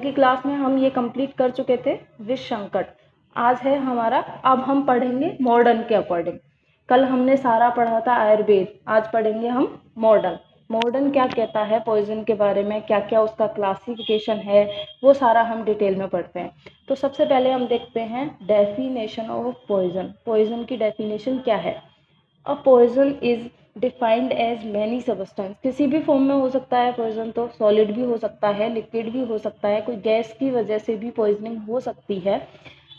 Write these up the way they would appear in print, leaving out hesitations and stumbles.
की क्लास में हम ये कंप्लीट कर चुके थे विष संकट। आज है हमारा, अब हम पढ़ेंगे मॉडर्न के अकॉर्डिंग। कल हमने सारा पढ़ा था आयुर्वेद, आज पढ़ेंगे हम मॉडर्न। मॉडर्न क्या कहता है पॉइजन के बारे में, क्या क्या उसका क्लासिफिकेशन है, वो सारा हम डिटेल में पढ़ते हैं। तो सबसे पहले हम देखते हैं डेफिनेशन ऑफ पॉइजन। पॉइजन की डेफिनेशन क्या है? A poison is defined as many substance. किसी भी फॉर्म में हो सकता है पॉइजन, तो सॉलिड भी हो सकता है, लिक्विड भी हो सकता है, कोई गैस की वजह से भी पॉइजनिंग हो सकती है।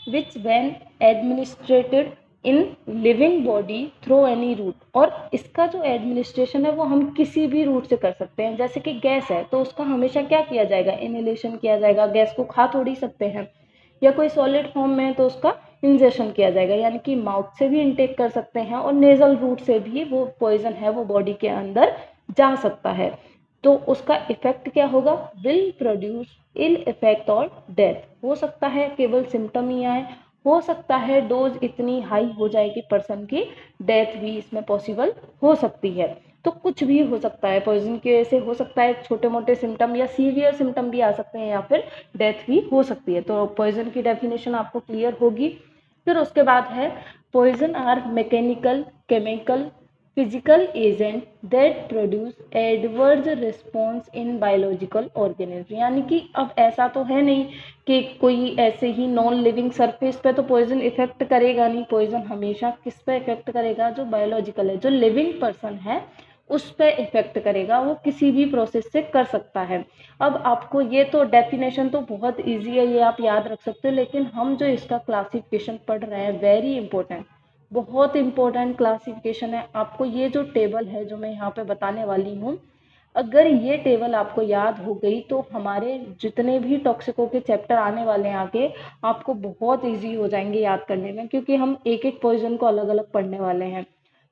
Which when administrated in living body through any route. और इसका जो एडमिनिस्ट्रेशन है वो हम किसी भी रूट से कर सकते हैं। जैसे कि गैस है तो उसका हमेशा क्या किया जाएगा? इनहेलेशन किया जाएगा। गैस को खा थोड़ी सकते हैं। या कोई सॉलिड फॉर्म में है तो उसका इंजेक्शन किया जाएगा, यानी कि माउथ से भी इनटेक कर सकते हैं और नेजल रूट से भी वो पॉइजन है वो बॉडी के अंदर जा सकता है। तो उसका इफेक्ट क्या होगा? विल प्रोड्यूस इल इफेक्ट और डेथ। हो सकता है केवल सिम्टम ही आए, हो सकता है डोज इतनी हाई हो जाए कि पर्सन की डेथ भी इसमें पॉसिबल हो सकती है। तो कुछ भी हो सकता है पॉइजन की वजह से, हो सकता है छोटे मोटे सिम्टम या सीवियर सिम्टम भी आ सकते हैं या फिर डेथ भी हो सकती है। तो पॉइजन की डेफिनेशन आपको क्लियर होगी। फिर उसके बाद है poison are mechanical, chemical, physical agent that produce adverse response in biological organism. यानी कि अब ऐसा तो है नहीं कि कोई ऐसे ही नॉन लिविंग सरफेस पे तो पॉइजन इफेक्ट करेगा नहीं। पॉइजन हमेशा किस पे इफेक्ट करेगा? जो बायोलॉजिकल है, जो लिविंग पर्सन है उस पे इफेक्ट करेगा। वो किसी भी प्रोसेस से कर सकता है। अब आपको ये तो डेफिनेशन तो बहुत इजी है, ये आप याद रख सकते हो, लेकिन हम जो इसका क्लासिफिकेशन पढ़ रहे हैं वेरी इंपॉर्टेंट, बहुत इंपॉर्टेंट क्लासिफिकेशन है। आपको ये जो टेबल है जो मैं यहाँ पे बताने वाली हूँ, अगर ये टेबल आपको याद हो गई तो हमारे जितने भी टॉक्सिको के चैप्टर आने वाले हैं आगे, आपको बहुत इजी हो जाएंगे याद करने में, क्योंकि हम एक एक पॉइजन को अलग अलग पढ़ने वाले हैं।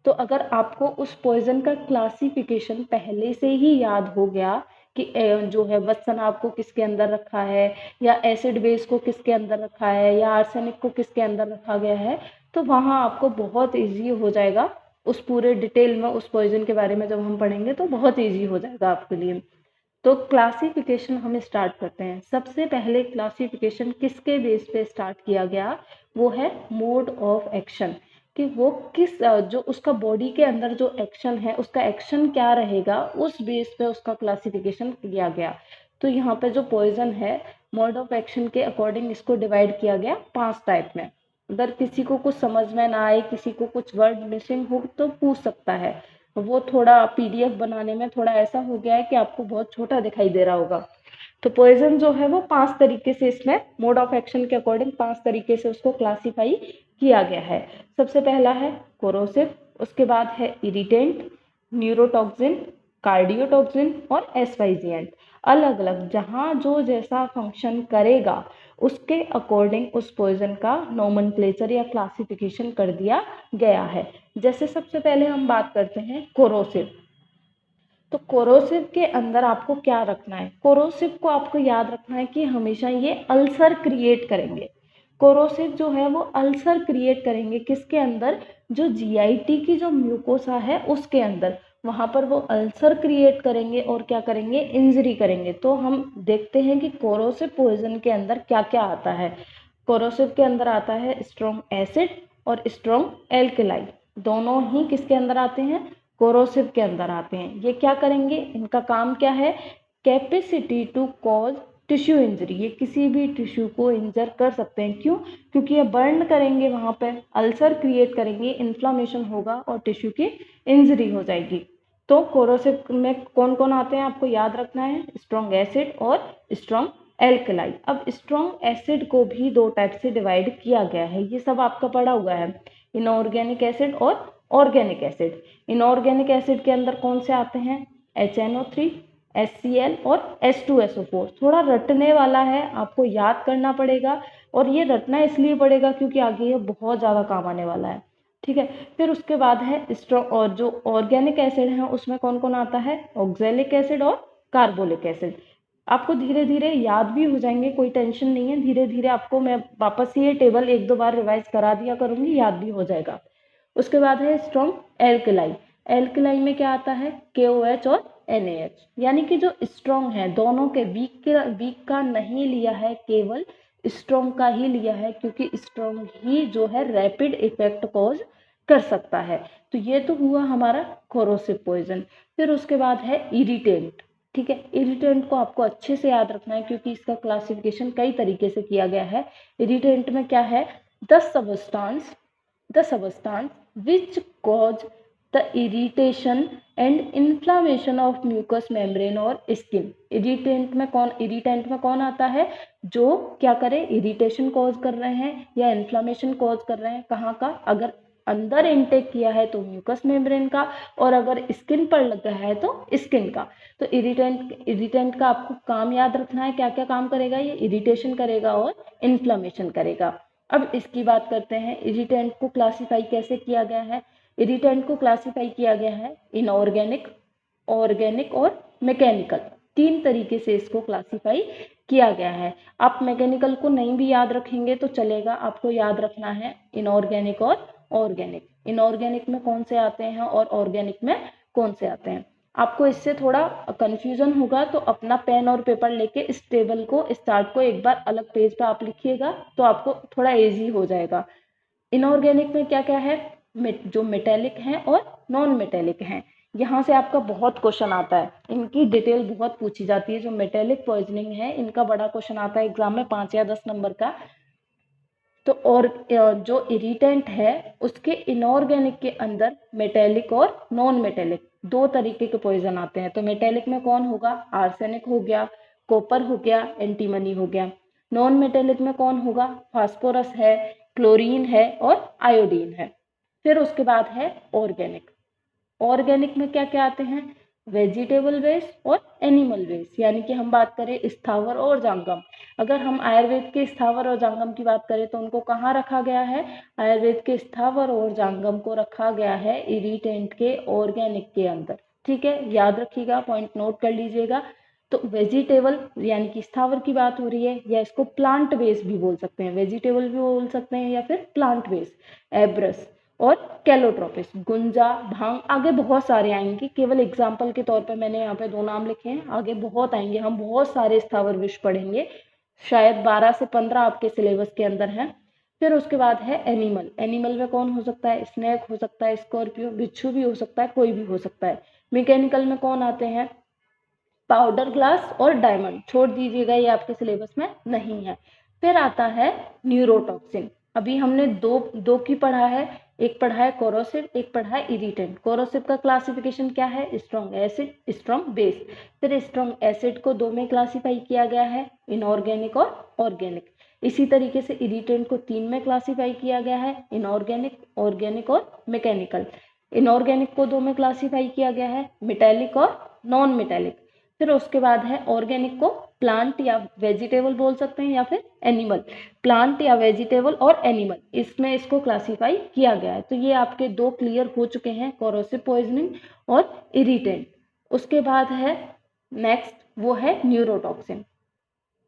तो अगर आपको उस पॉइजन का क्लासिफिकेशन पहले से ही याद हो गया कि जो है वत्सन आपको किसके अंदर रखा है, या एसिड बेस को किसके अंदर रखा है, या आर्सेनिक को किसके अंदर रखा गया है, तो वहाँ आपको बहुत इजी हो जाएगा। उस पूरे डिटेल में उस पॉइजन के बारे में जब हम पढ़ेंगे तो बहुत इजी हो जाएगा आपके लिए। तो क्लासिफिकेशन हम स्टार्ट करते हैं। सबसे पहले क्लासिफिकेशन किसके बेस पे स्टार्ट किया गया? वो है मोड ऑफ एक्शन, कि वो किस जो उसका बॉडी के अंदर जो एक्शन है उसका एक्शन क्या रहेगा, उस बेस पे उसका क्लासिफिकेशन किया गया। तो यहाँ पे जो पॉइजन है मोड ऑफ एक्शन के अकॉर्डिंग इसको डिवाइड किया गया 5 टाइप में। अगर किसी को कुछ समझ में ना आए, किसी को कुछ वर्ड मिसिंग हो तो पूछ सकता है। वो थोड़ा पीडीएफ बनाने में थोड़ा ऐसा हो गया है कि आपको बहुत छोटा दिखाई दे रहा होगा। तो पॉइजन जो है वो 5 तरीके से इसमें मोड ऑफ एक्शन के अकॉर्डिंग 5 तरीके से उसको क्लासीफाई किया गया है। सबसे पहला है कोरोसिव, उसके बाद है इरिटेंट, न्यूरोटॉक्सिन, कार्डियोटॉक्सिन और एस्फाइजिएंट। अलग अलग जहाँ जो जैसा फंक्शन करेगा उसके अकॉर्डिंग उस पॉइजन का नोमेनक्लेचर या क्लासिफिकेशन कर दिया गया है। जैसे सबसे पहले हम बात करते हैं कोरोसिव। तो कोरोसिव के अंदर आपको क्या रखना है? कोरोसिव को आपको याद रखना है कि हमेशा ये अल्सर क्रिएट करेंगे। कोरोसिव जो है वो अल्सर क्रिएट करेंगे किसके अंदर? जो जीआईटी की जो म्यूकोसा है उसके अंदर, वहां पर वो अल्सर क्रिएट करेंगे और क्या करेंगे? इंजरी करेंगे। तो हम देखते हैं कि कोरोसिव पॉइजन के अंदर क्या क्या आता है। कोरोसिव के अंदर आता है स्ट्रॉन्ग एसिड और स्ट्रॉन्ग एल्कलाई। दोनों ही किसके अंदर आते हैं? कोरोसिव के अंदर आते हैं। ये क्या करेंगे? इनका काम क्या है? Capacity to cause tissue injury. ये किसी भी टिश्यू को इंजर कर सकते हैं। क्यों? क्योंकि ये बर्न करेंगे, वहां पे अल्सर क्रिएट करेंगे, इन्फ्लामेशन होगा और टिश्यू की इंजरी हो जाएगी। तो कोरोसिव में कौन कौन आते हैं आपको याद रखना है? स्ट्रॉन्ग एसिड और स्ट्रॉन्ग एल्कलाई। अब स्ट्रॉन्ग एसिड को भी 2 टाइप से डिवाइड किया गया है, ये सब आपका पढ़ा हुआ है। इनऑर्गेनिक एसिड और ऑर्गेनिक एसिड। इनऑर्गेनिक एसिड के अंदर कौन से आते हैं? HNO3, HCl और H2SO4। थोड़ा रटने वाला है, आपको याद करना पड़ेगा, और ये रटना इसलिए पड़ेगा क्योंकि आगे ये बहुत ज़्यादा काम आने वाला है। ठीक है। फिर उसके बाद है स्ट्रॉन्ग, और जो ऑर्गेनिक एसिड है उसमें कौन कौन आता है? ऑक्जेलिक एसिड और कार्बोलिक एसिड। आपको धीरे धीरे याद भी हो जाएंगे, कोई टेंशन नहीं है। धीरे धीरे आपको मैं वापस ये टेबल 1-2 बार रिवाइज करा दिया करूंगी, याद भी हो जाएगा। उसके बाद है स्ट्रॉन्ग एल्कलाई। एल्कलाई में क्या आता है? KOH और NaH, यानी कि जो स्ट्रॉन्ग है, दोनों के वीक का नहीं लिया है, केवल स्ट्रॉन्ग का ही लिया है, क्योंकि स्ट्रॉन्ग ही जो है रैपिड इफेक्ट कॉज कर सकता है। तो ये तो हुआ हमारा कोरोसिव पॉइजन। फिर उसके बाद है इरिटेंट। ठीक है, इरिटेंट को आपको अच्छे से याद रखना है, क्योंकि इसका क्लासिफिकेशन कई तरीके से किया गया है। इरिटेंट में क्या है, the substance which cause the irritation and inflammation of mucous membrane और स्किन। इरिटेंट में कौन आता है, जो क्या करे, इरिटेशन कॉज कर रहे हैं या इन्फ्लामेशन कॉज कर रहे हैं। कहाँ का, अगर अंदर इनटेक किया है तो म्यूकस मेम्ब्रेन का, और अगर स्किन पर लग रहा है तो स्किन का। तो इरिटेंट का आपको काम याद रखना है, क्या क्या काम करेगा ये, इरिटेशन करेगा और इन्फ्लामेशन करेगा। अब इसकी बात करते हैं, इरिटेंट को क्लासिफाई कैसे किया गया है। इरिटेंट को क्लासिफाई किया गया है इनऑर्गेनिक, ऑर्गेनिक और मैकेनिकल, 3 तरीके से इसको क्लासिफाई किया गया है। आप मैकेनिकल को नहीं भी याद रखेंगे तो चलेगा, आपको याद रखना है इनऑर्गेनिक और ऑर्गेनिक। इनऑर्गेनिक में कौन से आते हैं और ऑर्गेनिक में कौन से आते हैं। आपको इससे थोड़ा कंफ्यूजन होगा तो अपना पेन और पेपर लेके इस टेबल को, स्टार्ट को एक बार अलग पेज पे आप लिखिएगा तो आपको थोड़ा इजी हो जाएगा। इनऑर्गेनिक में क्या क्या है, जो मेटेलिक हैं और नॉन मेटेलिक हैं। यहाँ से आपका बहुत क्वेश्चन आता है, इनकी डिटेल बहुत पूछी जाती है। जो मेटेलिक पॉइजनिंग है इनका बड़ा क्वेश्चन आता है एग्जाम में 5 या 10 नंबर का। तो और जो इरिटेंट है उसके इनऑर्गेनिक के अंदर मेटेलिक और नॉन मेटेलिक 2 तरीके के पॉइजन आते हैं। तो मेटेलिक में कौन होगा, आर्सेनिक हो गया, कॉपर हो गया, एंटीमनी हो गया। नॉन मेटेलिक में कौन होगा, फास्फोरस है, क्लोरीन है और आयोडीन है। फिर उसके बाद है ऑर्गेनिक। ऑर्गेनिक में क्या क्या आते हैं, वेजिटेबल वेस्ट और एनिमल वेस्ट, यानी कि हम बात करें स्थावर और जांगम। अगर हम आयुर्वेद के स्थावर और जांगम की बात करें तो उनको कहाँ रखा गया है, आयुर्वेद के स्थावर और जांगम को रखा गया है इरिटेंट के ऑर्गेनिक के अंदर। ठीक है, याद रखिएगा, पॉइंट नोट कर लीजिएगा। तो वेजिटेबल यानी कि स्थावर की बात हो रही है, या इसको प्लांट बेस भी बोल सकते हैं, वेजिटेबल भी बोल सकते हैं या फिर प्लांट बेस। एब्रस और कैलोट्रोपिस, गुंजा, भांग, आगे बहुत सारे आएंगे, केवल एग्जाम्पल के तौर पे मैंने यहाँ पे 2 नाम लिखे हैं, आगे बहुत आएंगे, हम बहुत सारे स्थावर विष पढ़ेंगे, शायद 12 से 15 आपके सिलेबस के अंदर है। फिर उसके बाद है एनिमल। एनिमल में कौन हो सकता है, स्नेक हो सकता है, स्कॉर्पियो, बिच्छू भी हो सकता है, कोई भी हो सकता है। मैकेनिकल में कौन आते हैं, पाउडर ग्लास और डायमंड, छोड़ दीजिएगा ये आपके सिलेबस में नहीं है। फिर आता है न्यूरोटॉक्सिन। अभी हमने दो की पढ़ा है, एक पढ़ा है कोरोसिव, एक पढ़ा है इरिटेंट। कोरोसिव का क्लासिफिकेशन क्या है, स्ट्रॉन्ग एसिड, स्ट्रॉन्ग बेस। फिर स्ट्रॉन्ग एसिड को 2 में क्लासिफाई किया गया है, इनऑर्गेनिक और ऑर्गेनिक। इसी तरीके से इरिटेंट को 3 में क्लासिफाई किया गया है, इनऑर्गेनिक, ऑर्गेनिक और मैकेनिकल। इनऑर्गेनिक को 2 में क्लासिफाई किया गया है, मेटेलिक और नॉन मेटेलिक। फिर उसके बाद है ऑर्गेनिक को प्लांट या वेजिटेबल बोल सकते हैं या फिर एनिमल, प्लांट या वेजिटेबल और एनिमल, इसमें इसको क्लासिफाई किया गया है। तो ये आपके 2 क्लियर हो चुके हैं, कोरोसिव पॉइजनिंग और इरिटेंट। उसके बाद है नेक्स्ट, वो है न्यूरोटॉक्सिन।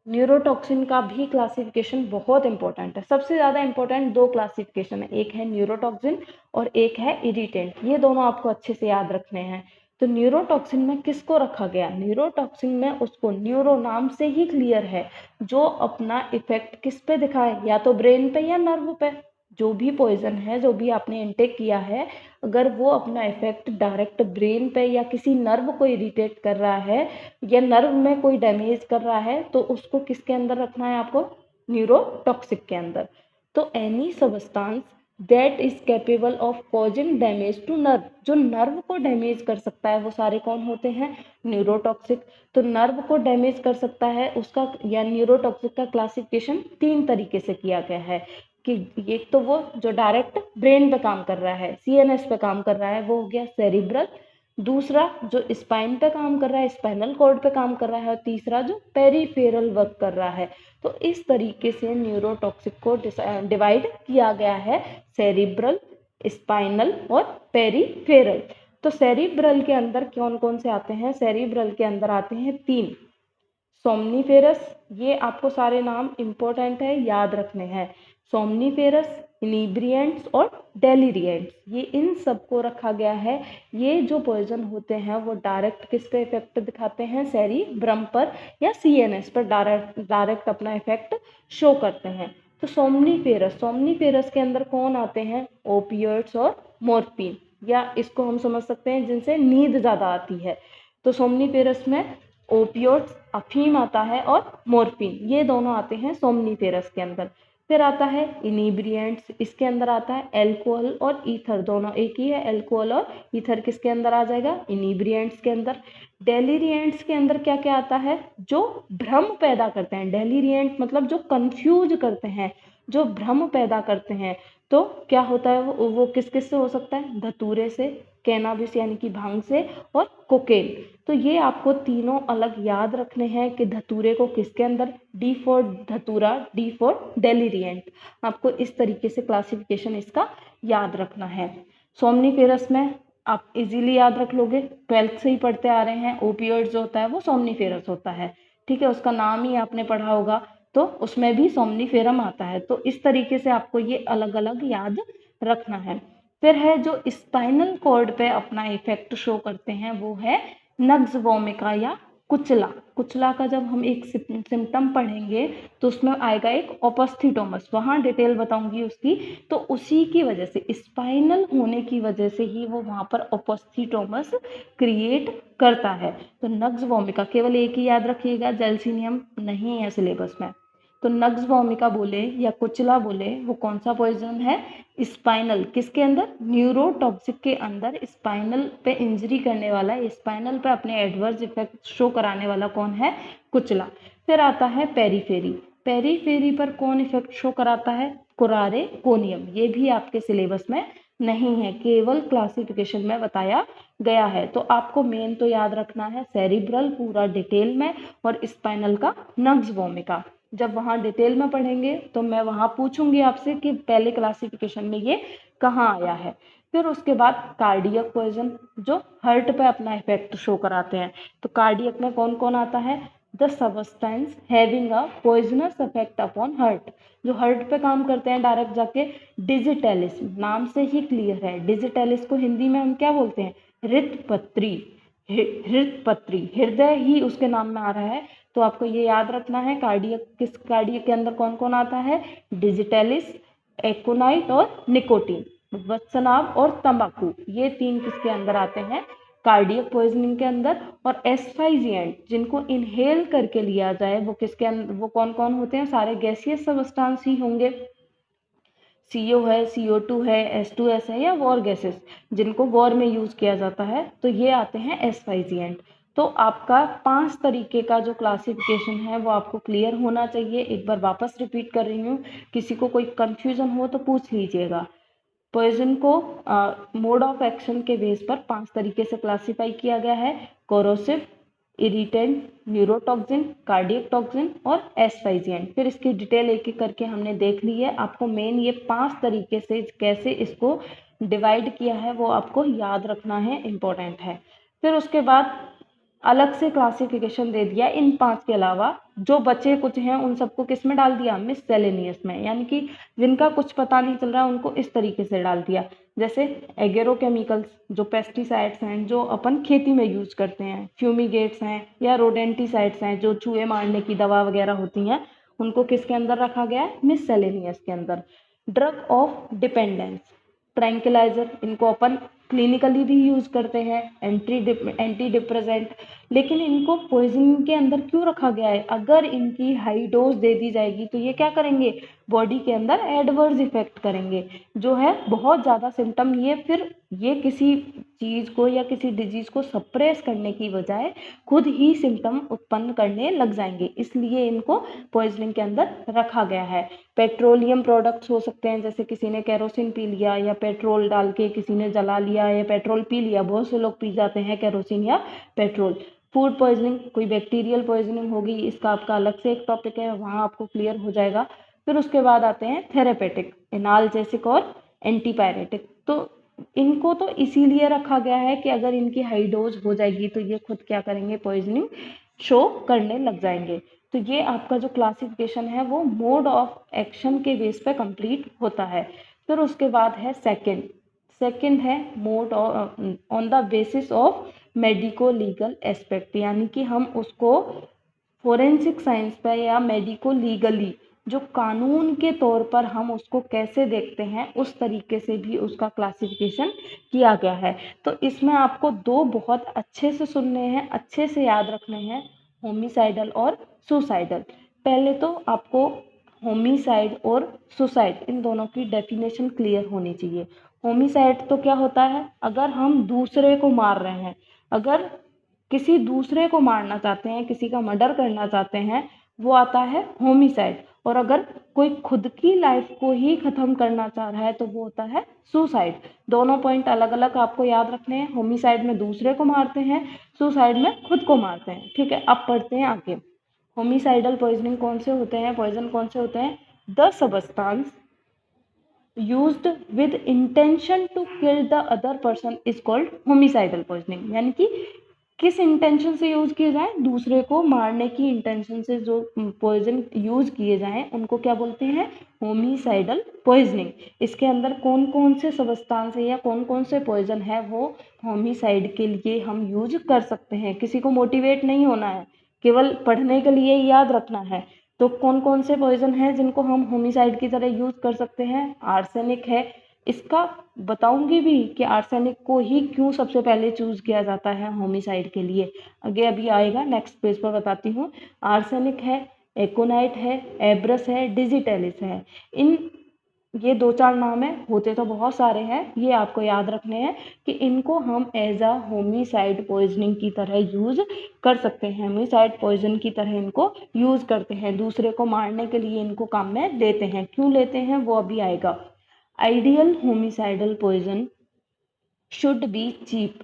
न्यूरोटॉक्सिन का भी क्लासिफिकेशन बहुत इंपॉर्टेंट है, सबसे ज़्यादा इंपॉर्टेंट 2 क्लासिफिकेशन है, एक है न्यूरोटॉक्सिन और एक है इरिटेंट। ये दोनों आपको अच्छे से याद रखने हैं। तो न्यूरोटॉक्सिन में किसको रखा गया, न्यूरोटॉक्सिन में उसको, न्यूरो नाम से ही क्लियर है, जो अपना इफेक्ट किस पे दिखाए, या तो ब्रेन पे या नर्व पे। जो भी पॉइजन है, जो भी आपने इनटेक किया है, अगर वो अपना इफेक्ट डायरेक्ट ब्रेन पे या किसी नर्व को इरिटेट कर रहा है या नर्व में कोई डैमेज कर रहा है, तो उसको किसके अंदर रखना है आपको, न्यूरोटॉक्सिक के अंदर। तो any substance that is capable of causing damage to nerve, जो नर्व को डैमेज कर सकता है वो सारे कौन होते हैं, न्यूरोटॉक्सिक। तो नर्व को डैमेज कर सकता है उसका, या न्यूरोटॉक्सिक का क्लासिफिकेशन 3 तरीके से किया गया है, कि एक तो वो जो डायरेक्ट ब्रेन पे काम कर रहा है, सीएनएस पे काम कर रहा है, वो हो गया सेरिब्रल। दूसरा जो स्पाइन पे काम कर रहा है, स्पाइनल कॉर्ड पे काम कर रहा है। और तीसरा जो पेरीफेरल वर्क कर रहा है। तो इस तरीके से न्यूरोटॉक्सिक को डिवाइड किया गया है, सेरिब्रल, स्पाइनल और पेरीफेरल। तो सेरिब्रल के अंदर कौन कौन से आते हैं, सेरिब्रल के अंदर आते हैं 3, सोमनीफेरस, ये आपको सारे नाम इंपॉर्टेंट है, याद रखने हैं। सोमनीफेरस, इनिब्रिएंट्स और डेलिरिएंट्स, ये इन सबको रखा गया है। ये जो पॉइजन होते हैं वो डायरेक्ट किस पे इफेक्ट दिखाते हैं, सेरिब्रम पर या सीएनएस पर डायरेक्ट अपना इफेक्ट शो करते हैं। तो सोमनीफेरस के अंदर कौन आते हैं, ओपियोइड्स और मॉर्फिन, या इसको हम समझ सकते हैं जिनसे नींद ज़्यादा आती है। तो सोमनीफेरस में ओपियोइड्स, अफीम आता है और मॉर्फिन, ये दोनों आते हैं सोमनीफेरस के अंदर। फिर आता है इनिब्रिएंट्स, इसके अंदर आता है एल्कोहल और ईथर, दोनों एक ही है, एल्कोहल और ईथर किसके अंदर आ जाएगा, इनिब्रिएंट्स के अंदर। डेलिरिएंट्स के अंदर क्या क्या आता है, जो भ्रम पैदा करते हैं, डेलिरिएंट मतलब जो कंफ्यूज करते हैं, जो भ्रम पैदा करते हैं। तो क्या होता है, वो किस किस से हो सकता है, धतूरे से, कैनाबिस यानी कि भांग से, और कोकेन। तो ये आपको तीनों अलग याद रखने हैं कि धतूरे को किसके अंदर, डी फॉर धतूरा, डी फॉर डेलिरिएंट। आपको इस तरीके से क्लासिफिकेशन इसका याद रखना है। सोमनीफेरस में आप इजीली याद रख लोगे, 12th से ही पढ़ते आ रहे हैं। ओपियोइड्स जो होता है वो सोमनीफेरस होता है, ठीक है, उसका नाम ही आपने पढ़ा होगा, तो उसमें भी सोमनीफेरम आता है। तो इस तरीके से आपको ये अलग अलग याद रखना है। फिर है जो स्पाइनल कॉर्ड पे अपना इफेक्ट शो करते हैं, वो है नग्स वोमिका या कुचला। कुचला का जब हम एक सिम्टम पढ़ेंगे तो उसमें आएगा एक ओपस्थीटोमस, वहाँ डिटेल बताऊंगी उसकी। तो उसी की वजह से, स्पाइनल होने की वजह से ही वो वहाँ पर ओपस्थीटोमस क्रिएट करता है। तो नग्स वोमिका केवल एक ही याद रखिएगा, जेल्सिनियम नहीं है सिलेबस में। तो नग्स वोमिका बोले या कुचला बोले, वो कौन सा पॉइजन है, स्पाइनल, किसके अंदर, न्यूरोटॉक्सिक के अंदर स्पाइनल पे इंजरी करने वाला, स्पाइनल पे अपने एडवर्स इफेक्ट शो कराने वाला कौन है, कुचला। फिर आता है पेरीफेरी, पेरीफेरी पर कौन इफेक्ट शो कराता है, कुरारे कोनियम, ये भी आपके सिलेबस में नहीं है, केवल क्लासिफिकेशन में बताया गया है। तो आपको मेन तो याद रखना है सेरिब्रल पूरा डिटेल में, और स्पाइनल का नग्स वोमिका। जब वहाँ डिटेल में पढ़ेंगे तो मैं वहाँ पूछूंगी आपसे कि पहले क्लासिफिकेशन में ये कहाँ आया है। फिर उसके बाद कार्डियक पॉइजन, जो हार्ट पे अपना इफेक्ट शो कराते हैं। तो कार्डियक में कौन कौन आता है, the substance having a poisonous effect upon heart, जो हार्ट पे काम करते हैं डायरेक्ट जाके। डिजिटेलिस, नाम से ही क्लियर है, डिजिटेलिस को हिंदी में हम क्या बोलते हैं, हृदपत्री, हृदपत्री, हृदय ही उसके नाम में आ रहा है। तो आपको ये याद रखना है, कार्डियक, किस कार्डियक के अंदर कौन कौन आता है, डिजिटेलिस, एकोनाइट और निकोटीन, वत्सनाभ और तंबाकू, ये तीन किसके अंदर आते हैं, कार्डियक पॉइजनिंग के अंदर। और एस्फाइजिएंट, जिनको इनहेल करके लिया जाए, वो किसके अंदर, वो कौन कौन होते हैं, सारे गैसियस सब्सटेंस ही होंगे, CO है, CO2 है, H2S है, या वॉर गैसेस, जिनको वॉर में यूज किया जाता है, तो ये आते हैं एस्फाइजिएंट। तो आपका 5 तरीके का जो क्लासिफिकेशन है वो आपको क्लियर होना चाहिए। एक बार वापस रिपीट कर रही हूँ, किसी को कोई कंफ्यूजन हो तो पूछ लीजिएगा। पॉइजन को मोड ऑफ एक्शन के बेस पर 5 तरीके से क्लासिफाई किया गया है, corrosive, irritant, neurotoxin, cardiac toxin और एस्फाइजिएंट। फिर इसकी डिटेल एक एक करके हमने देख ली है। आपको मेन ये 5 तरीके से कैसे इसको डिवाइड किया है वो आपको याद रखना है, इम्पोर्टेंट है। फिर उसके बाद अलग से क्लासिफिकेशन दे दिया इन 5 के अलावा, जो बचे कुछ हैं उन सबको किस में डाल दिया, मिससेलेनियस में, यानी कि जिनका कुछ पता नहीं चल रहा उनको इस तरीके से डाल दिया। जैसे एग्रोकेमिकल्स, जो पेस्टिसाइड्स हैं जो अपन खेती में यूज करते हैं, फ्यूमिगेट्स हैं या रोडेंटिसाइड्स हैं जो चूहे मारने की दवा वगैरह होती हैं, उनको किसके अंदर रखा गया है, मिससेलेनियस के अंदर। ड्रग ऑफ डिपेंडेंस, ट्रैंक्विलाइजर, इनको अपन क्लिनिकली भी यूज करते हैं, एंटी डिप्रेसेंट, लेकिन इनको पॉइजनिंग के अंदर क्यों रखा गया है, अगर इनकी हाई डोज दे दी जाएगी तो ये क्या करेंगे, बॉडी के अंदर एडवर्स इफेक्ट करेंगे, जो है बहुत ज़्यादा सिम्टम, ये फिर ये किसी चीज़ को या किसी डिजीज को सप्रेस करने की बजाय खुद ही सिम्टम उत्पन्न करने लग जाएंगे, इसलिए इनको पॉइजनिंग के अंदर रखा गया है। पेट्रोलियम प्रोडक्ट्स हो सकते हैं, जैसे किसी ने केरोसिन पी लिया या पेट्रोल डाल के किसी ने जला लिया या पेट्रोल पी लिया, बहुत से लोग पी जाते हैं केरोसिन या पेट्रोल। फूड पॉइजनिंग, कोई बैक्टीरियल पॉइजनिंग होगी, इसका आपका अलग से एक टॉपिक है, वहाँ आपको क्लियर हो जाएगा। फिर उसके बाद आते हैं थेरेपेटिक, एनाल्जेसिक और एंटीपायरेटिक। तो इनको तो इसीलिए रखा गया है कि अगर इनकी हाई डोज हो जाएगी तो ये खुद क्या करेंगे, पॉइजनिंग शो करने लग जाएंगे। तो ये आपका जो क्लासिफिकेशन है वो मोड ऑफ एक्शन के बेस पे कंप्लीट होता है। फिर उसके बाद है सेकंड है mode on the basis of medico legal aspect, यानी कि हम उसको फोरेंसिक साइंस पे या मेडिको लीगली जो कानून के तौर पर हम उसको कैसे देखते हैं उस तरीके से भी उसका क्लासिफिकेशन किया गया है। तो इसमें आपको दो बहुत अच्छे से सुनने हैं, अच्छे से याद रखने हैं, होमिसाइडल और सुसाइडल। पहले तो आपको होमिसाइड और सुसाइड इन दोनों की डेफिनेशन क्लियर होनी चाहिए। होमिसाइड तो क्या होता है, अगर हम दूसरे को मार रहे हैं, अगर किसी दूसरे को मारना चाहते हैं, किसी का मर्डर करना चाहते हैं, वो आता है होमिसाइड। और अगर कोई खुद की लाइफ को ही खत्म करना चाह रहा है तो वो होता है सुसाइड। दोनों पॉइंट अलग अलग आपको याद रखने हैं। होमिसाइड में दूसरे को मारते हैं, सुसाइड में खुद को मारते हैं। ठीक है, अब पढ़ते हैं आगे। होमिसाइडल पॉइजनिंग कौन से होते हैं, पॉइजन कौन से होते हैं? The substance used with intention to kill the other person is called homicidal poisoning। यानी कि किस इंटेंशन से यूज किए जाए, दूसरे को मारने की इंटेंशन से जो पॉइजन यूज किए जाए उनको क्या बोलते हैं? Homicidal poisoning. इसके अंदर कौन कौन से सबस्टांस है या कौन कौन से पॉइजन है वो होमिसाइड के लिए हम यूज कर सकते हैं। किसी को मोटिवेट नहीं होना है, केवल पढ़ने के लिए याद रखना है। तो कौन कौन से पॉइजन हैं जिनको हम होमिसाइड की तरह यूज कर सकते हैं? आर्सेनिक है। इसका बताऊंगी भी कि आर्सेनिक को ही क्यों सबसे पहले चूज किया जाता है होमिसाइड के लिए, आगे अभी आएगा, नेक्स्ट पेज पर बताती हूँ। आर्सेनिक है, एकोनाइट है, एब्रस है, डिजिटेलिस है। इन ये दो चार नाम है, होते तो बहुत सारे हैं, ये आपको याद रखने हैं कि इनको हम एज अ होमिसाइड पॉइजनिंग की तरह यूज कर सकते हैं। होमिसाइड पॉइजन की तरह इनको यूज करते हैं, दूसरे को मारने के लिए इनको काम में लेते हैं। क्यों लेते हैं वो अभी आएगा। Ideal homicidal poison should be cheap.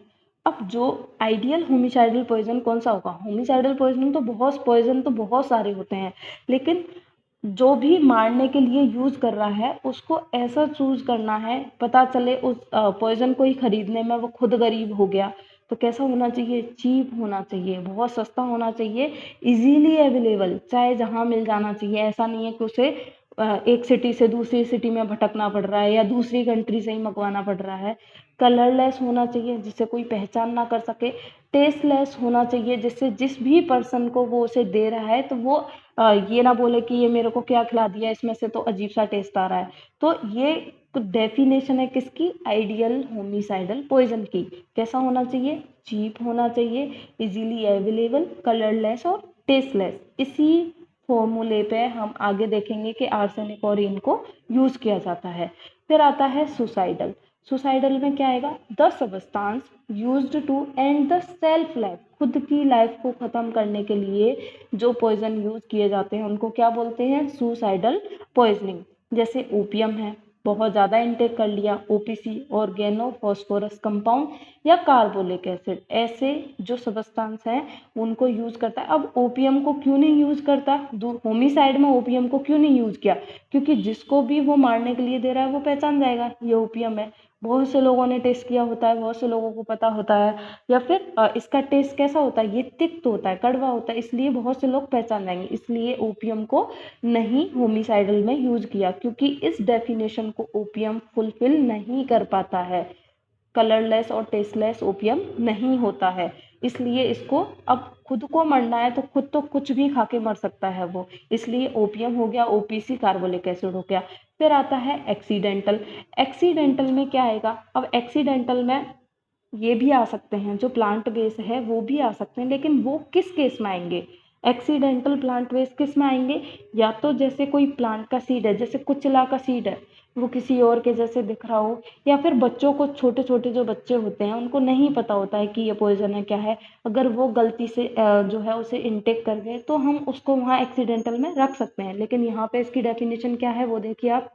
अब जो आइडियल होमिसाइडल पॉइजन कौन सा होगा? होमिसाइडल पॉइजन तो बहुत सारे होते हैं, लेकिन जो भी मारने के लिए यूज कर रहा है उसको ऐसा चूज करना है, पता चले उस पॉइजन को ही खरीदने में वो खुद गरीब हो गया, तो कैसा होना चाहिए? चीप होना चाहिए, बहुत सस्ता होना चाहिए, इजीली अवेलेबल, चाहे जहाँ मिल जाना चाहिए। ऐसा नहीं है कि उसे एक सिटी से दूसरी सिटी में भटकना पड़ रहा है या दूसरी कंट्री से ही मंगवाना पड़ रहा है। कलरलेस होना चाहिए जिससे कोई पहचान ना कर सके। टेस्टलेस होना चाहिए जिससे जिस भी पर्सन को वो उसे दे रहा है तो वो ये ना बोले कि ये मेरे को क्या खिला दिया, इसमें से तो अजीब सा टेस्ट आ रहा है। तो ये डेफिनेशन है किसकी? आइडियल होमिसाइडल पॉइजन की। कैसा होना चाहिए? चीप होना चाहिए, इजीली अवेलेबल, कलरलेस और टेस्टलेस। इसी फॉर्मूले पे हम आगे देखेंगे कि आर्सेनिक और इनको यूज किया जाता है। फिर आता है सुसाइडल। सुसाइडल में क्या आएगा? The substance used to end the self life. खुद की लाइफ को खत्म करने के लिए जो पॉइजन यूज किए जाते हैं उनको क्या बोलते हैं? Suicidal poisoning. जैसे ओपियम है, बहुत ज़्यादा इनटेक कर लिया, ओपीसी, ऑर्गेनो फॉस्फोरस कंपाउंड या कार्बोलिक एसिड, ऐसे जो सबस्टांस हैं उनको यूज करता है। अब ओपियम को क्यों नहीं यूज करता? होमिसाइड में ओपियम को क्यों नहीं यूज किया? क्योंकि जिसको भी वो मारने के लिए दे रहा है वो पहचान जाएगा ये ओपियम है। बहुत से लोगों ने टेस्ट किया होता है, बहुत से लोगों को पता होता है। या फिर इसका टेस्ट कैसा होता है? ये तिक्त होता है, कड़वा होता है, इसलिए बहुत से लोग पहचान जाएंगे। इसलिए ओपियम को नहीं होमिसाइडल में यूज किया, क्योंकि इस डेफिनेशन को ओपियम फुलफिल नहीं कर पाता है। कलरलेस और टेस्टलेस ओपियम नहीं होता है, इसलिए इसको, अब खुद को मरना है तो खुद तो कुछ भी खा के मर सकता है वो, इसलिए ओपियम हो गया, ओपीसी कार्बोलिक एसिड हो गया। फिर आता है एक्सीडेंटल। एक्सीडेंटल में क्या आएगा? अब एक्सीडेंटल में ये भी आ सकते हैं, जो प्लांट बेस है वो भी आ सकते हैं, लेकिन वो किस केस में आएंगे? एक्सीडेंटल प्लांट बेस किस में आएंगे? या तो जैसे कोई प्लांट का सीड है, जैसे कुचला का सीड है, वो किसी और के जैसे दिख रहा हो, या फिर बच्चों को, छोटे छोटे जो बच्चे होते हैं उनको नहीं पता होता है कि ये पॉइजन है क्या है, अगर वो गलती से जो है उसे इनटेक कर गए तो हम उसको वहाँ एक्सीडेंटल में रख सकते हैं। लेकिन यहाँ पे इसकी डेफिनेशन क्या है वो देखिए आप।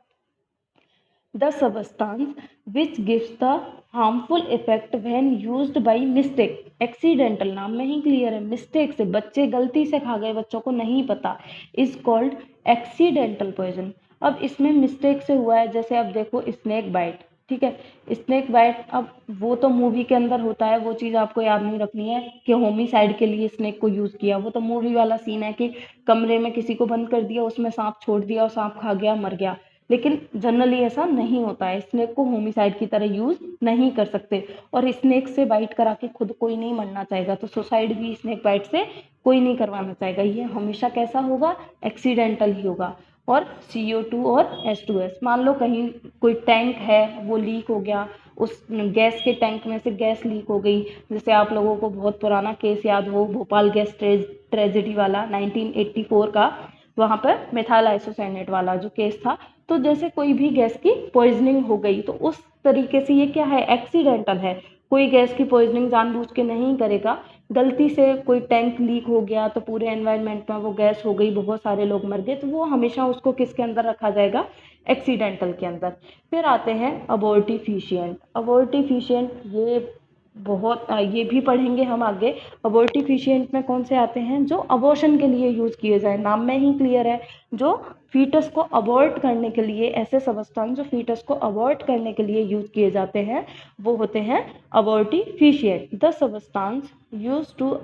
The substance which gives the harmful effect when used by mistake। Accidental नाम में ही क्लियर है, मिस्टेक से, बच्चे गलती से खा गए, बच्चों को नहीं पता, इज कॉल्ड एक्सीडेंटल पॉइजन। अब इसमें मिस्टेक से हुआ है, जैसे अब देखो स्नेक बाइट, ठीक है। स्नेक बाइट, अब वो तो मूवी के अंदर होता है, वो चीज़ आपको याद नहीं रखनी है कि होमिसाइड के लिए स्नेक को यूज़ किया, वो तो मूवी वाला सीन है कि कमरे में किसी को बंद कर दिया, उसमें सांप छोड़ दिया और सांप खा गया, मर गया। लेकिन जनरली ऐसा नहीं होता है, स्नेक को होमिसाइड की तरह यूज़ नहीं कर सकते। और स्नेक से बाइट करा के खुद कोई नहीं मरना चाहेगा, तो सुसाइड भी स्नेक बाइट से कोई नहीं करवाना चाहेगा। ये हमेशा कैसा होगा, एक्सीडेंटल ही होगा। और CO2 और H2S, मान लो कहीं कोई टैंक है वो लीक हो गया, उस गैस के टैंक में से गैस लीक हो गई। जैसे आप लोगों को बहुत पुराना केस याद हो, भोपाल गैस ट्रेजेडी वाला 1984 का, वहाँ पर मिथाइल आइसोसाइनेट वाला जो केस था। तो जैसे कोई भी गैस की पॉइजनिंग हो गई, तो उस तरीके से ये क्या है, एक्सीडेंटल है। कोई गैस की पॉइजनिंग जानबूझ के नहीं करेगा, गलती से कोई टैंक लीक हो गया तो पूरे एनवायरनमेंट में वो गैस हो गई, बहुत सारे लोग मर गए, तो वो हमेशा उसको किसके अंदर रखा जाएगा, एक्सीडेंटल के अंदर। फिर आते हैं अबॉर्टिफिशिएंट। अबॉर्टिफिशिएंट ये बहुत ये भी पढ़ेंगे हम आगे। अबॉर्टिफिशिएंट में कौन से आते हैं, जो अबॉर्शन के लिए यूज़ किए जाए, नाम में ही क्लियर है, जो फीटस को अबॉर्ट करने के लिए, ऐसे सब्सटेंस जो फीटस को अबॉर्ट करने के लिए यूज़ किए जाते हैं, वो होते हैं abortifacient. The substance use to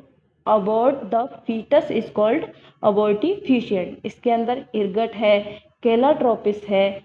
abort the foetus is called abortifacient. इसके अंदर इर्गट है, केलाट्रोपिस है,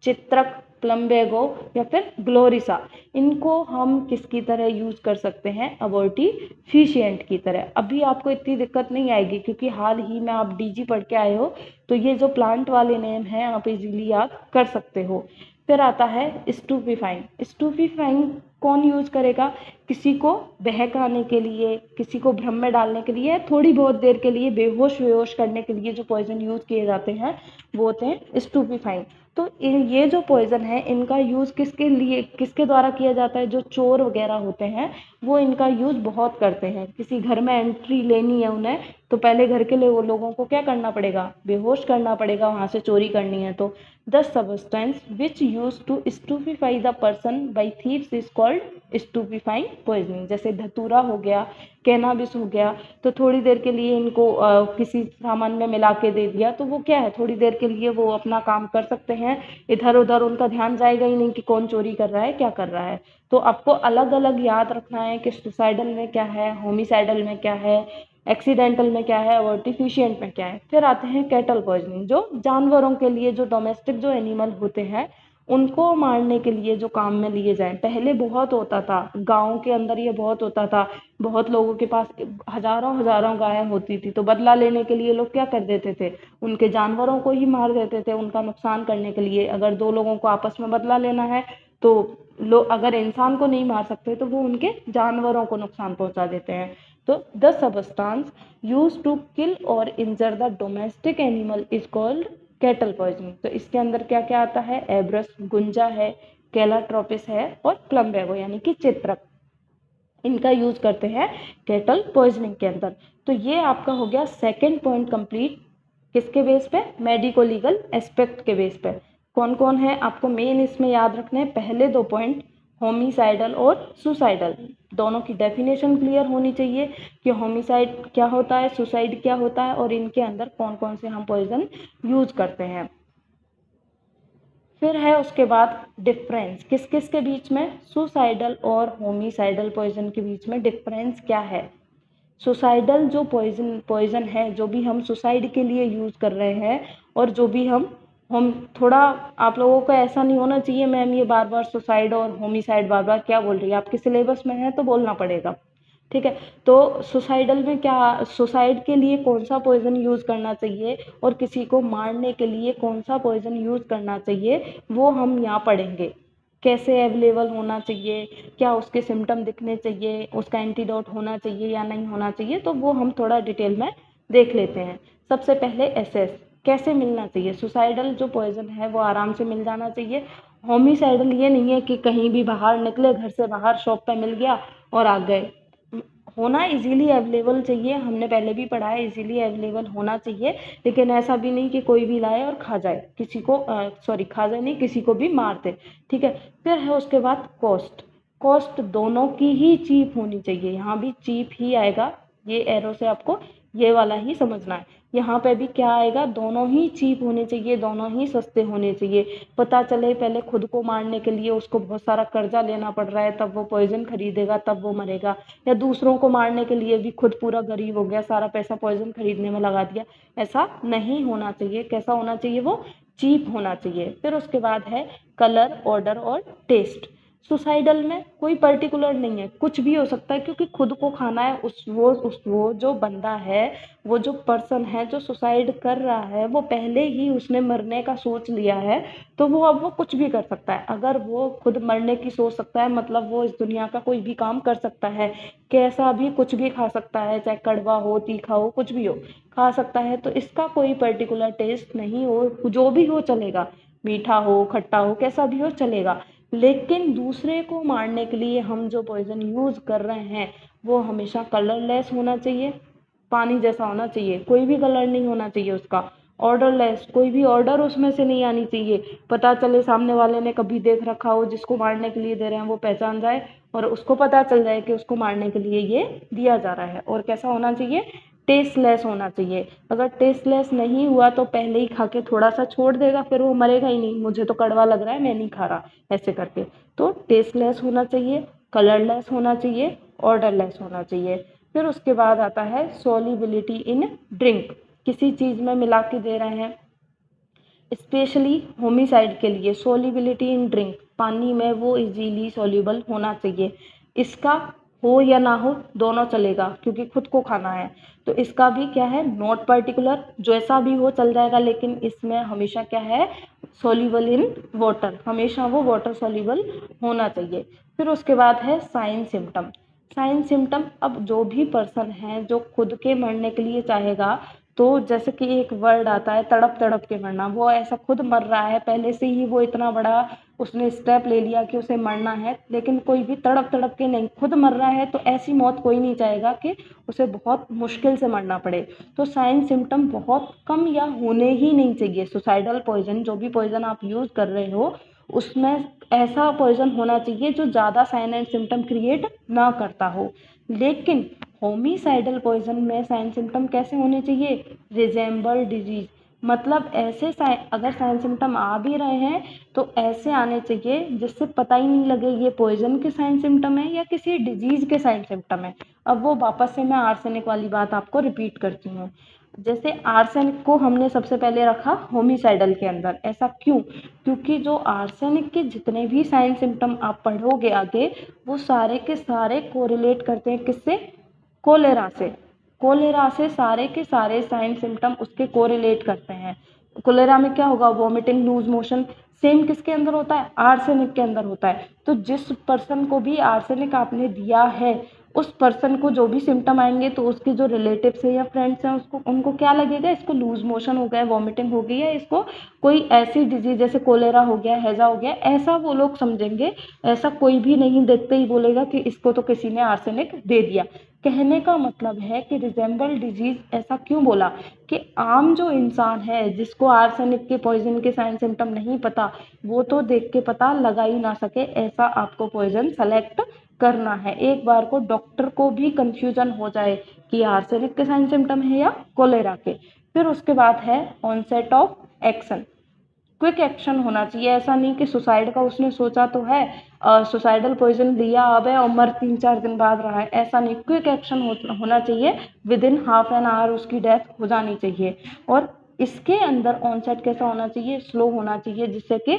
चित्रक, प्लम्बेगो या फिर ग्लोरिसा, इनको हम किसकी तरह यूज कर सकते हैं, अबॉर्टिफिशिएंट की तरह। अभी आपको इतनी दिक्कत नहीं आएगी क्योंकि हाल ही में आप DG पढ़ के आए हो, तो ये जो प्लांट वाले नेम हैं आप इजीली याद कर सकते हो। फिर आता है स्टूपिफाइंग। स्टूपिफाइंग कौन यूज करेगा, किसी को बहकाने के लिए, किसी को भ्रम में डालने के लिए, थोड़ी बहुत देर के लिए बेहोश वेहोश करने के लिए जो पॉइजन यूज किए जाते हैं वो होते हैं स्टूपिफाइंग। तो ये जो पॉइजन है इनका यूज़ किसके लिए, किसके द्वारा किया जाता है, जो चोर वगैरह होते हैं वो इनका यूज़ बहुत करते हैं। किसी घर में एंट्री लेनी है उन्हें, तो पहले घर के लिए लोगों को क्या करना पड़ेगा, बेहोश करना पड़ेगा, वहाँ से चोरी करनी है तो। The substance which use to stupefy the person by thieves is called stupefying poisoning. जैसे धतूरा हो गया, कैनाबिस हो गया, तो थोड़ी देर के लिए इनको किसी सामान में मिला के दे दिया, तो वो क्या है, थोड़ी देर के लिए वो अपना काम कर सकते हैं, इधर उधर उनका ध्यान जाएगा ही नहीं कि कौन चोरी कर रहा है, क्या कर रहा है। तो आपको अलग अलग याद रखना है कि सुसाइडल में क्या है, होमिसाइडल में क्या है, एक्सीडेंटल में क्या है, और आर्टिफिशिएंट में क्या है। फिर आते हैं कैटल पॉइजनिंग, जो जानवरों के लिए, जो डोमेस्टिक जो एनिमल होते हैं उनको मारने के लिए जो काम में लिए जाए। पहले बहुत होता था, गाँव के अंदर ये बहुत होता था, बहुत लोगों के पास हजारों हजारों गायें होती थी, तो बदला लेने के लिए लोग क्या कर देते थे, उनके जानवरों को ही मार देते थे, उनका नुकसान करने के लिए। अगर दो लोगों को आपस में बदला लेना है तो लोग अगर इंसान को नहीं मार सकते तो वो उनके जानवरों को नुकसान पहुंचा देते हैं। तो the substance use to kill और injure the domestic animal is called cattle poisoning. तो इसके अंदर क्या क्या आता है, एब्रस, गुंजा है, कैलाट्रोपिस है और प्लम्बेगो यानी कि चित्रक, इनका यूज करते हैं कैटल पॉइजनिंग के अंदर। तो ये आपका हो गया सेकंड पॉइंट कंप्लीट। किसके बेस पे, मेडिको लीगल एस्पेक्ट के बेस पे। कौन कौन है आपको मेन इसमें याद रखने हैं, पहले दो पॉइंट होमिसाइडल और सुसाइडल, दोनों की डेफिनेशन क्लियर होनी चाहिए कि होमिसाइड क्या होता है, सुसाइड क्या होता है, और इनके अंदर कौन कौन से हम पॉइजन यूज करते हैं। फिर है उसके बाद डिफरेंस, किस किस के बीच में, सुसाइडल और होमिसाइडल पॉइजन के बीच में डिफरेंस क्या है। सुसाइडल जो पॉइजन है, जो भी हम सुसाइड के लिए यूज कर रहे हैं, और जो भी हम थोड़ा, आप लोगों को ऐसा नहीं होना चाहिए मैम ये बार बार सुसाइड और होमिसाइड बार बार क्या बोल रही है, आपके सिलेबस में है तो बोलना पड़ेगा, ठीक है। तो सुसाइडल में क्या, सुसाइड के लिए कौन सा पॉइजन यूज करना चाहिए और किसी को मारने के लिए कौन सा पॉइजन यूज करना चाहिए, वो हम यहाँ पढ़ेंगे। कैसे अवेलेबल होना चाहिए, क्या उसके सिम्टम दिखने चाहिए, उसका एंटीडोट होना चाहिए या नहीं होना चाहिए, तो वो हम थोड़ा डिटेल में देख लेते हैं। सबसे पहले एसएस, कैसे मिलना चाहिए। सुसाइडल जो पॉइजन है वो आराम से मिल जाना चाहिए। होमिसाइडल ये नहीं है कि कहीं भी बाहर निकले, घर से बाहर शॉप पे मिल गया और आ गए, होना इजीली अवेलेबल चाहिए, हमने पहले भी पढ़ा है, इजीली अवेलेबल होना चाहिए। लेकिन ऐसा भी नहीं कि कोई भी लाए और खा जाए, किसी को सॉरी खा जाए नहीं, किसी को भी मार दे, ठीक है। फिर है उसके बाद कॉस्ट, कॉस्ट दोनों की ही चीप होनी चाहिए, यहाँ भी चीप ही आएगा, ये एरो से आपको ये वाला ही समझना है। यहाँ पे भी क्या आएगा, दोनों ही चीप होने चाहिए, दोनों ही सस्ते होने चाहिए। पता चले पहले खुद को मारने के लिए उसको बहुत सारा कर्जा लेना पड़ रहा है तब वो पॉइजन खरीदेगा तब वो मरेगा, या दूसरों को मारने के लिए भी खुद पूरा गरीब हो गया, सारा पैसा पॉइजन खरीदने में लगा दिया। ऐसा नहीं होना चाहिए। कैसा होना चाहिए, वो चीप होना चाहिए। फिर उसके बाद है कलर, ऑर्डर और टेस्ट। सुसाइडल में कोई पर्टिकुलर नहीं है, कुछ भी हो सकता है, क्योंकि खुद को खाना है। वो जो बंदा है, वो जो पर्सन है जो सुसाइड कर रहा है, वो पहले ही उसने मरने का सोच लिया है, तो वो कुछ भी कर सकता है। अगर वो खुद मरने की सोच सकता है, मतलब वो इस दुनिया का कोई भी काम कर सकता है, कैसा भी कुछ भी खा सकता है, चाहे कड़वा हो, तीखा हो, कुछ भी हो खा सकता है। तो इसका कोई पर्टिकुलर टेस्ट नहीं हो, जो भी हो चलेगा, मीठा हो, खट्टा हो, कैसा भी हो चलेगा। लेकिन दूसरे को मारने के लिए हम जो पॉइजन यूज कर रहे हैं, वो हमेशा कलरलेस होना चाहिए, पानी जैसा होना चाहिए, कोई भी कलर नहीं होना चाहिए उसका। ऑर्डरलेस, कोई भी ऑर्डर उसमें से नहीं आनी चाहिए। पता चले सामने वाले ने कभी देख रखा हो, जिसको मारने के लिए दे रहे हैं वो पहचान जाए और उसको पता चल जाए कि उसको मारने के लिए ये दिया जा रहा है। और कैसा होना चाहिए, टेस्टलेस होना चाहिए। अगर टेस्टलेस नहीं हुआ तो पहले ही खा के थोड़ा सा छोड़ देगा, फिर वो मरेगा ही नहीं, मुझे तो कड़वा लग रहा है मैं नहीं खा रहा, ऐसे करके। तो टेस्टलेस होना चाहिए, कलरलेस होना चाहिए, ऑर्डरलेस होना चाहिए। फिर उसके बाद आता है सॉल्युबिलिटी इन ड्रिंक। किसी चीज में मिला के दे रहे हैं, स्पेशली होमिसाइड के लिए सॉल्युबिलिटी इन ड्रिंक, पानी में वो इजीली सॉल्युबल होना चाहिए। इसका हो या ना हो दोनों चलेगा, क्योंकि खुद को खाना है। तो इसका भी क्या है, नॉट पर्टिकुलर, जैसा भी हो चल जाएगा, लेकिन इसमें हमेशा क्या है, सॉल्युबल इन वाटर, हमेशा वो वाटर सॉल्युबल होना चाहिए। फिर उसके बाद है साइन सिम्टम। साइन सिम्टम, अब जो भी पर्सन है जो खुद के मरने के लिए चाहेगा, तो जैसे कि एक वर्ड आता है तड़प तड़प के मरना, वो ऐसा खुद मर रहा है, पहले से ही वो इतना बड़ा उसने स्टेप ले लिया कि उसे मरना है, लेकिन कोई भी तड़प तड़प के नहीं, खुद मर रहा है, तो ऐसी मौत कोई नहीं चाहेगा कि उसे बहुत मुश्किल से मरना पड़े। तो साइन सिम्टम बहुत कम या होने ही नहीं चाहिए। सुसाइडल पॉइजन, जो भी पॉइजन आप यूज कर रहे हो, उसमें ऐसा पॉइजन होना चाहिए जो ज़्यादा साइन एंड सिम्टम क्रिएट ना करता हो। लेकिन होमिसाइडल पॉइजन में साइन सिम्टम कैसे होने चाहिए, रिजेंबल डिजीज, मतलब ऐसे अगर साइन सिम्टम आ भी रहे हैं तो ऐसे आने चाहिए जिससे पता ही नहीं लगे ये पॉइजन के साइन सिम्टम है या किसी डिजीज के साइन सिम्टम है। अब वो वापस से मैं आर्सेनिक वाली बात आपको रिपीट करती हूँ। जैसे आर्सेनिक को हमने सबसे पहले रखा होमिसाइडल के अंदर, ऐसा क्यों, क्योंकि जो आर्सेनिक के जितने भी साइन सिम्टम आप पढ़ोगे आगे, वो सारे के सारे कोरिलेट करते हैं किससे, कोलेरा से। कोलेरा से सारे के सारे साइन सिम्टम उसके कोरिलेट करते हैं। कोलेरा में क्या होगा, वॉमिटिंग, लूज मोशन, सेम किसके अंदर होता है, आर्सेनिक के अंदर होता है। तो जिस पर्सन को भी आर्सेनिक आपने दिया है, उस पर्सन को जो भी सिम्टम आएंगे, तो उसके जो रिलेटिव्स है या फ्रेंड्स हैं, उसको उनको क्या लगेगा, इसको लूज मोशन हो गया, वॉमिटिंग हो गई है, इसको कोई ऐसी डिजीज जैसे कोलेरा हो गया, हैजा हो गया, ऐसा वो लोग समझेंगे। ऐसा कोई भी नहीं देखते ही बोलेगा कि इसको तो किसी ने आर्सेनिक दे दिया। कहने का मतलब है कि रिजेंबल डिजीज ऐसा क्यों बोला, कि आम जो इंसान है जिसको आर्सेनिक के पॉइजन के साइन सिम्टम नहीं पता, वो तो देख के पता लगा ही ना सके, ऐसा आपको पॉइजन सेलेक्ट करना है। एक बार को डॉक्टर को भी कंफ्यूजन हो जाए कि आर्सेनिक के साइन सिम्टम है या कोलेरा के। फिर उसके बाद है onset of action. Quick action होना चाहिए, ऐसा नहीं कि सुसाइड का उसने सोचा तो है, सुसाइडल पॉइजन लिया अब है और मर 3-4 दिन बाद रहा है, ऐसा नहीं। क्विक एक्शन होना चाहिए, with in half an hour उसकी डेथ हो जानी चाहिए। और इसके अंदर ऑनसेट कैसा होना चाहिए, स्लो होना चाहिए, जिससे कि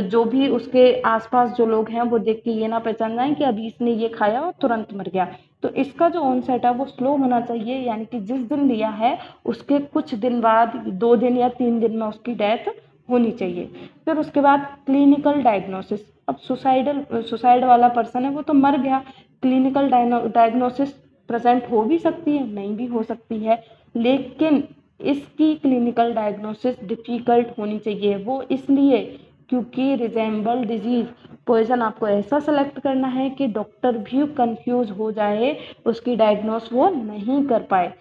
जो भी उसके आसपास जो लोग हैं वो देख के ये ना पहचान जाए कि अभी इसने ये खाया और तुरंत मर गया। तो इसका जो ऑनसेट है वो स्लो होना चाहिए, यानी कि जिस दिन लिया है उसके कुछ दिन बाद, 2 दिन या 3 दिन में उसकी डेथ होनी चाहिए। फिर उसके बाद क्लिनिकल डायग्नोसिस। अब सुसाइड वाला पर्सन है, वो तो मर गया, क्लिनिकल डायग्नोसिस प्रेजेंट हो भी सकती है, नहीं भी हो सकती है, लेकिन इसकी क्लिनिकल डायग्नोसिस डिफिकल्ट होनी चाहिए। वो इसलिए क्योंकि रिजेंबल डिजीज पॉइजन आपको ऐसा सेलेक्ट करना है कि डॉक्टर भी कंफ्यूज हो जाए, उसकी डायग्नोस वो नहीं कर पाए,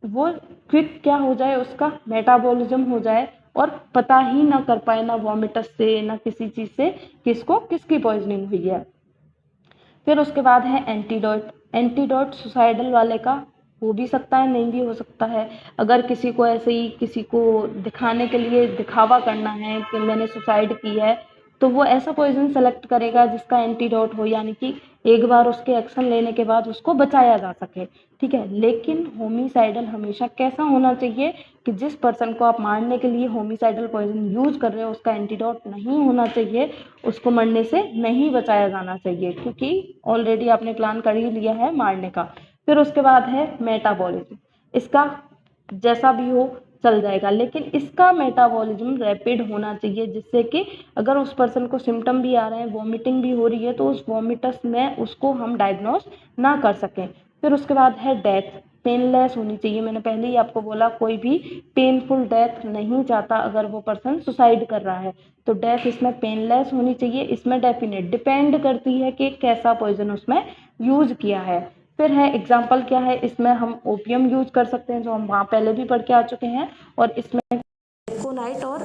वो क्विक क्या हो जाए, उसका मेटाबॉलिज्म हो जाए और पता ही ना कर पाए, ना वॉमिटस से ना किसी चीज से, किसको किसकी पॉइजनिंग हुई है। फिर उसके बाद है एंटीडोट। एंटीडोट सुसाइडल वाले का हो भी सकता है, नहीं भी हो सकता है। अगर किसी को ऐसे ही किसी को दिखाने के लिए दिखावा करना है कि मैंने सुसाइड की है, तो वो ऐसा पॉइज़न सेलेक्ट करेगा जिसका एंटीडोट हो, यानी कि एक बार उसके एक्शन लेने के बाद उसको बचाया जा सके, ठीक है। लेकिन होमिसाइडल हमेशा कैसा होना चाहिए कि जिस पर्सन को आप मारने के लिए होमिसाइडल पॉइज़न यूज़ कर रहे हो उसका एंटीडोट नहीं होना चाहिए, उसको मरने से नहीं बचाया जाना चाहिए, क्योंकि ऑलरेडी आपने प्लान कर ही लिया है मारने का। फिर उसके बाद है मेटाबॉलिज्म। इसका जैसा भी हो चल जाएगा, लेकिन इसका मेटाबॉलिज्म रैपिड होना चाहिए, जिससे कि अगर उस पर्सन को सिम्टम भी आ रहे हैं, वॉमिटिंग भी हो रही है, तो उस वॉमिटस में उसको हम डायग्नोस ना कर सकें। फिर उसके बाद है डेथ, पेनलेस होनी चाहिए। मैंने पहले ही आपको बोला कोई भी पेनफुल डेथ नहीं चाहता अगर वो पर्सन सुसाइड कर रहा है, तो डेथ इसमें पेनलेस होनी चाहिए। इसमें डेफिनेट डिपेंड करती है कि कैसा पॉइजन उसमें यूज किया है। फिर है एग्जाम्पल क्या है, इसमें हम ओपियम यूज कर सकते हैं जो हम वहाँ पहले भी पढ़ के आ चुके हैं, और इसमें कोनाइट और